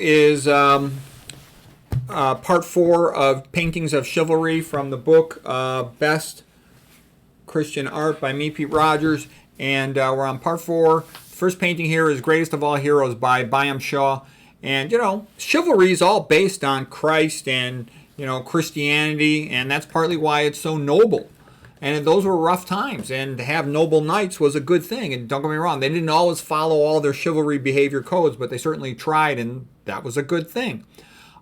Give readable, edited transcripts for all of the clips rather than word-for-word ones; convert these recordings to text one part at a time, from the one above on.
is part 4 of Paintings of Chivalry from the book Best Christian Art by me, Pete Rogers. And we're on part 4. First painting here is Greatest of All Heroes by Byam Shaw. And, chivalry is all based on Christ and, Christianity. And that's partly why it's so noble. And those were rough times. And to have noble knights was a good thing. And don't get me wrong, they didn't always follow all their chivalry behavior codes, but they certainly tried, and that was a good thing.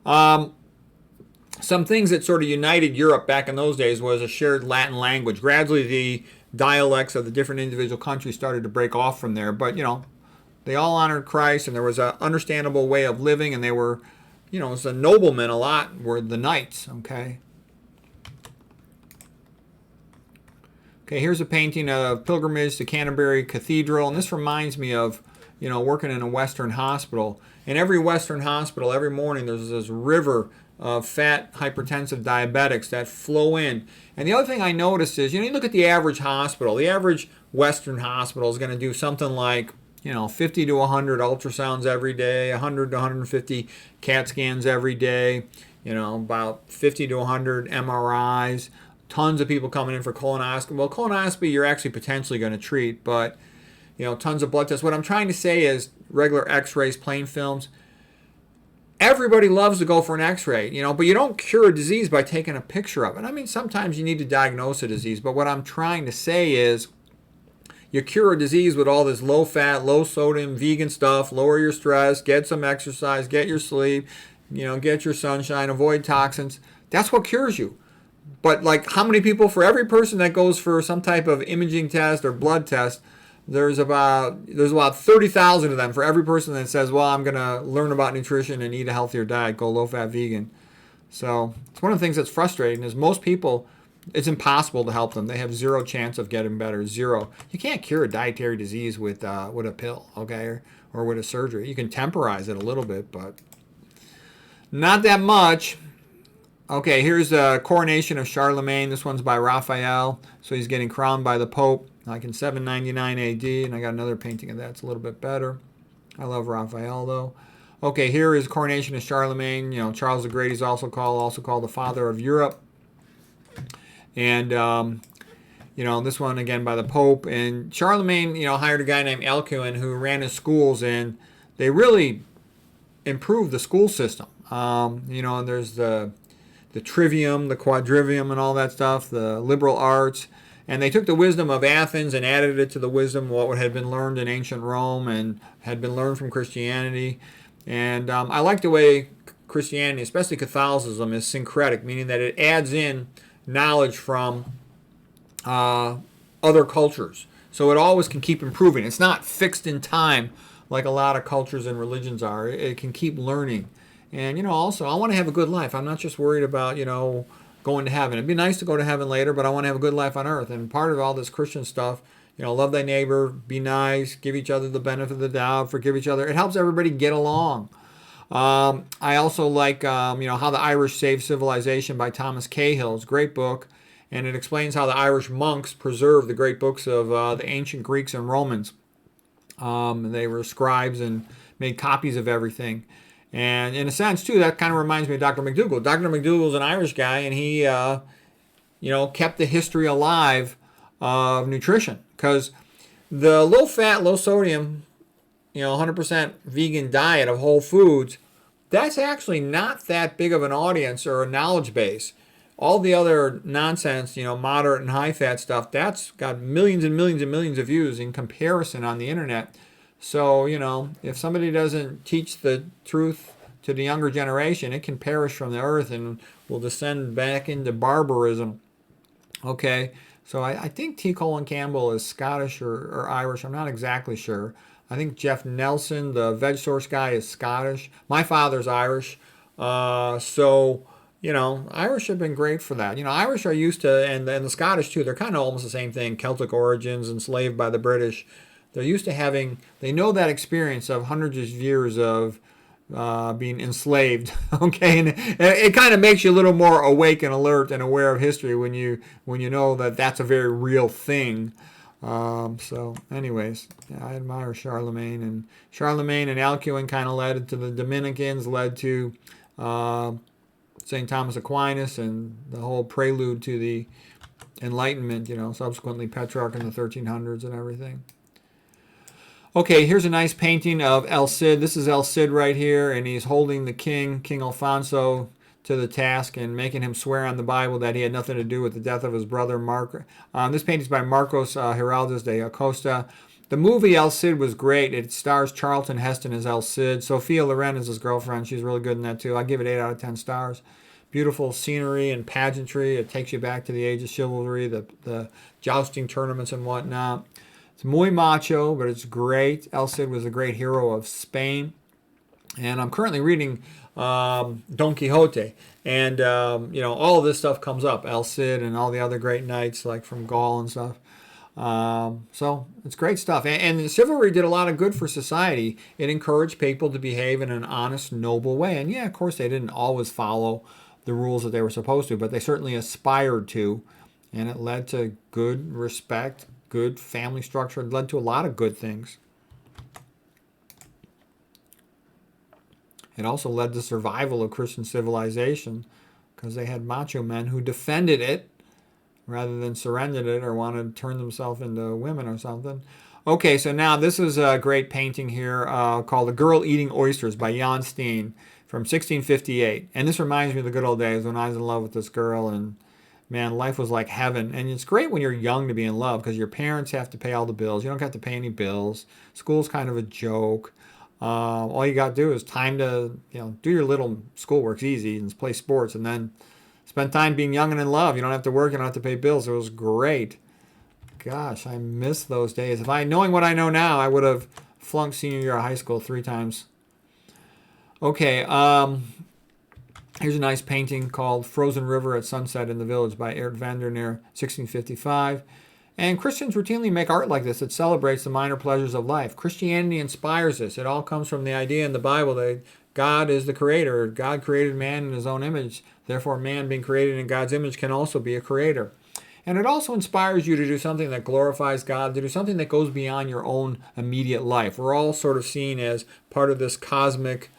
Some things that sort of united Europe back in those days was a shared Latin language. Gradually, the dialects of the different individual countries started to break off from there. But, they all honored Christ, and there was an understandable way of living, and they were, it's the noblemen a lot were the knights, okay? Okay, here's a painting of Pilgrimage to Canterbury Cathedral, and this reminds me of, working in a Western hospital. In every Western hospital, every morning there's this river of fat, hypertensive diabetics that flow in. And the other thing I noticed is, you look at the average hospital. The average Western hospital is going to do something like, 50 to 100 ultrasounds every day, 100 to 150 CAT scans every day, about 50 to 100 MRIs. Tons of people coming in for colonoscopy. Well, colonoscopy you're actually potentially going to treat, but tons of blood tests. What I'm trying to say is regular X-rays, plain films. Everybody loves to go for an X-ray, but you don't cure a disease by taking a picture of it. I mean, sometimes you need to diagnose a disease, but what I'm trying to say is you cure a disease with all this low-fat, low-sodium, vegan stuff, lower your stress, get some exercise, get your sleep, get your sunshine, avoid toxins. That's what cures you. But how many people, for every person that goes for some type of imaging test or blood test, there's about 30,000 of them for every person that says, well, I'm going to learn about nutrition and eat a healthier diet, go low-fat vegan. So it's one of the things that's frustrating is most people, it's impossible to help them. They have zero chance of getting better, zero. You can't cure a dietary disease with a pill, okay, or with a surgery. You can temporize it a little bit, but not that much. Okay, here's the Coronation of Charlemagne. This one's by Raphael. So he's getting crowned by the Pope, like in 799 AD. And I got another painting of that. It's a little bit better. I love Raphael, though. Okay, here is Coronation of Charlemagne. Charles the Great is also called the father of Europe. And, this one, again, by the Pope. And Charlemagne, hired a guy named Alcuin who ran his schools. And they really improved the school system. And there's the trivium, the quadrivium, and all that stuff, the liberal arts. And they took the wisdom of Athens and added it to the wisdom of what had been learned in ancient Rome and had been learned from Christianity. And I like the way Christianity, especially Catholicism, is syncretic, meaning that it adds in knowledge from other cultures. So it always can keep improving. It's not fixed in time like a lot of cultures and religions are. It can keep learning. And, also, I want to have a good life. I'm not just worried about, going to heaven. It'd be nice to go to heaven later, but I want to have a good life on earth. And part of all this Christian stuff, love thy neighbor, be nice, give each other the benefit of the doubt, forgive each other. It helps everybody get along. I also like, How the Irish Saved Civilization by Thomas Cahill. It's a great book. And it explains how the Irish monks preserved the great books of the ancient Greeks and Romans. They were scribes and made copies of everything. And in a sense, too, that kind of reminds me of Dr. McDougall. Dr. McDougall is an Irish guy, and he, kept the history alive of nutrition. Because the low-fat, low-sodium, 100% vegan diet of whole foods, that's actually not that big of an audience or a knowledge base. All the other nonsense, moderate and high-fat stuff, that's got millions and millions and millions of views in comparison on the internet. So, if somebody doesn't teach the truth to the younger generation, it can perish from the earth and will descend back into barbarism. Okay, so I think T. Colin Campbell is Scottish or Irish. I'm not exactly sure. I think Jeff Nelson, the Veg Source guy, is Scottish. My father's Irish. So, Irish have been great for that. Irish are used to, and the Scottish too, they're kind of almost the same thing, Celtic origins, enslaved by the British. They're used to having, they know that experience of hundreds of years of being enslaved, okay? And it kind of makes you a little more awake and alert and aware of history when you know that that's a very real thing. So, anyways, yeah, I admire Charlemagne, and Alcuin kind of led to the Dominicans, led to uh, St. Thomas Aquinas, and the whole prelude to the Enlightenment. Subsequently Petrarch in the 1300s and everything. Okay, here's a nice painting of El Cid. This is El Cid right here, and he's holding the King Alfonso, to the task and making him swear on the Bible that he had nothing to do with the death of his brother Mark. This painting is by Marcos Giraldes de Acosta. The movie El Cid was great. It stars Charlton Heston as El Cid. Sophia Loren is his girlfriend. She's really good in that too. I give it 8 out of 10 stars. Beautiful scenery and pageantry. It takes you back to the age of chivalry, the jousting tournaments and whatnot. It's muy macho, but it's great. El Cid was a great hero of Spain. And I'm currently reading Don Quixote, and all of this stuff comes up, El Cid and all the other great knights like from Gaul and stuff. So it's great stuff, and chivalry did a lot of good for society. It encouraged people to behave in an honest, noble way, and yeah, of course they didn't always follow the rules that they were supposed to, but they certainly aspired to, and it led to good respect, good family structure. It led to a lot of good things. It also led to survival of Christian civilization because they had macho men who defended it rather than surrendered it or wanted to turn themselves into women or something. Okay, so now this is a great painting here called The Girl Eating Oysters by Jan Steen from 1658. And this reminds me of the good old days when I was in love with this girl, and man, life was like heaven. And it's great when you're young to be in love because your parents have to pay all the bills. You don't have to pay any bills. School's kind of a joke. All you got to do is time to, do your little schoolwork's easy and play sports, and then spend time being young and in love. You don't have to work, you don't have to pay bills. It was great. Gosh, I miss those days. Knowing what I know now, I would have flunked senior year of high school 3 times. Okay, here's a nice painting called Frozen River at Sunset in the Village by Eert van der Neer, 1655. And Christians routinely make art like this that celebrates the minor pleasures of life. Christianity inspires this. It all comes from the idea in the Bible that God is the creator. God created man in his own image. Therefore, man being created in God's image can also be a creator. And it also inspires you to do something that glorifies God, to do something that goes beyond your own immediate life. We're all sort of seen as part of this cosmic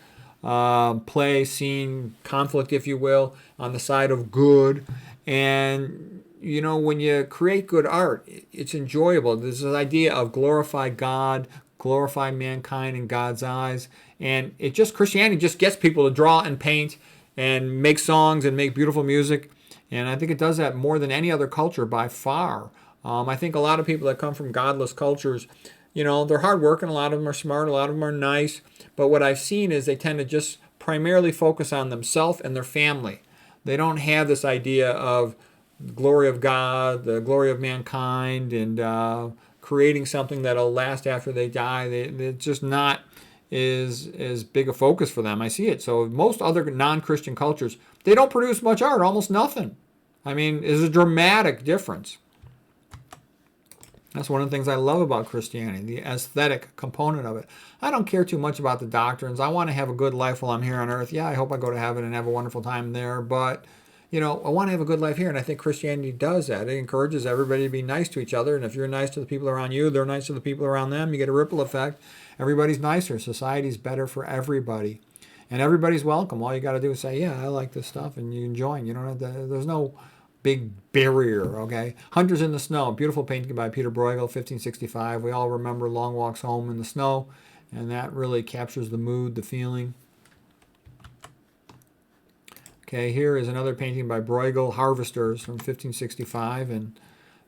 play, scene, conflict, if you will, on the side of good. And when you create good art, it's enjoyable. There's this idea of glorify God, glorify mankind in God's eyes. And Christianity just gets people to draw and paint and make songs and make beautiful music. And I think it does that more than any other culture by far. I think a lot of people that come from godless cultures, they're hardworking. A lot of them are smart. A lot of them are nice. But what I've seen is they tend to just primarily focus on themselves and their family. They don't have this idea of the glory of God, the glory of mankind, and creating something that'll last after they die. It's just not as big a focus for them. I see it. So most other non-Christian cultures, they don't produce much art, almost nothing. It's a dramatic difference. That's one of the things I love about Christianity, the aesthetic component of it. I don't care too much about the doctrines. I want to have a good life while I'm here on earth. Yeah, I hope I go to heaven and have a wonderful time there, but I want to have a good life here, and I think Christianity does that. It encourages everybody to be nice to each other, and if you're nice to the people around you, they're nice to the people around them. You get a ripple effect. Everybody's nicer. Society's better for everybody, and everybody's welcome. All you got to do is say, yeah, I like this stuff, and you enjoy it. You don't have to, there's no big barrier, okay? Hunters in the Snow, beautiful painting by Peter Bruegel, 1565. We all remember Long Walks Home in the Snow, and that really captures the mood, the feeling. Okay, here is another painting by Bruegel, Harvesters from 1565. And,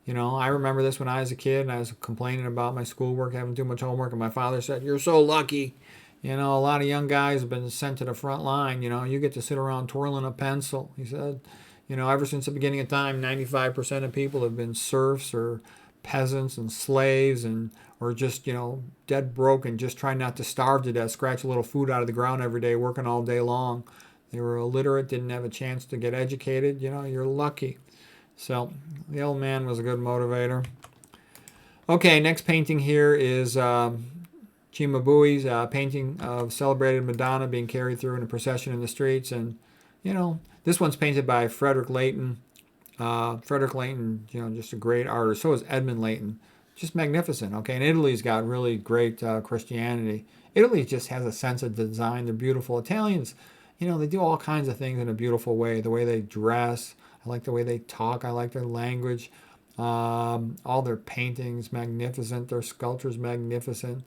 I remember this when I was a kid and I was complaining about my schoolwork, having too much homework. And my father said, "You're so lucky. A lot of young guys have been sent to the front line. You get to sit around twirling a pencil." He said, ever since the beginning of time, 95% of people have been serfs or peasants and slaves or just, dead broke and just trying not to starve to death, scratch a little food out of the ground every day, working all day long. They were illiterate, didn't have a chance to get educated. You're lucky. So the old man was a good motivator. Okay, next painting here is Cimabue's painting of celebrated Madonna being carried through in a procession in the streets. And, this one's painted by Frederick Leighton. Frederick Leighton, just a great artist. So is Edmund Leighton. just magnificent. Okay, and Italy's got really great Christianity. Italy just has a sense of design. They're beautiful. Italians, they do all kinds of things in a beautiful way. The way they dress, I like the way they talk. I like their language. All their paintings, magnificent. Their sculptures, magnificent.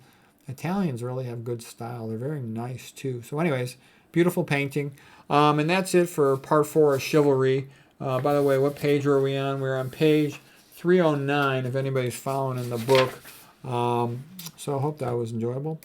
Italians really have good style. They're very nice too. So, anyways, beautiful painting. And that's it for part 4 of Chivalry. By the way, what page were we on? We're on page 309, if anybody's following in the book. So I hope that was enjoyable.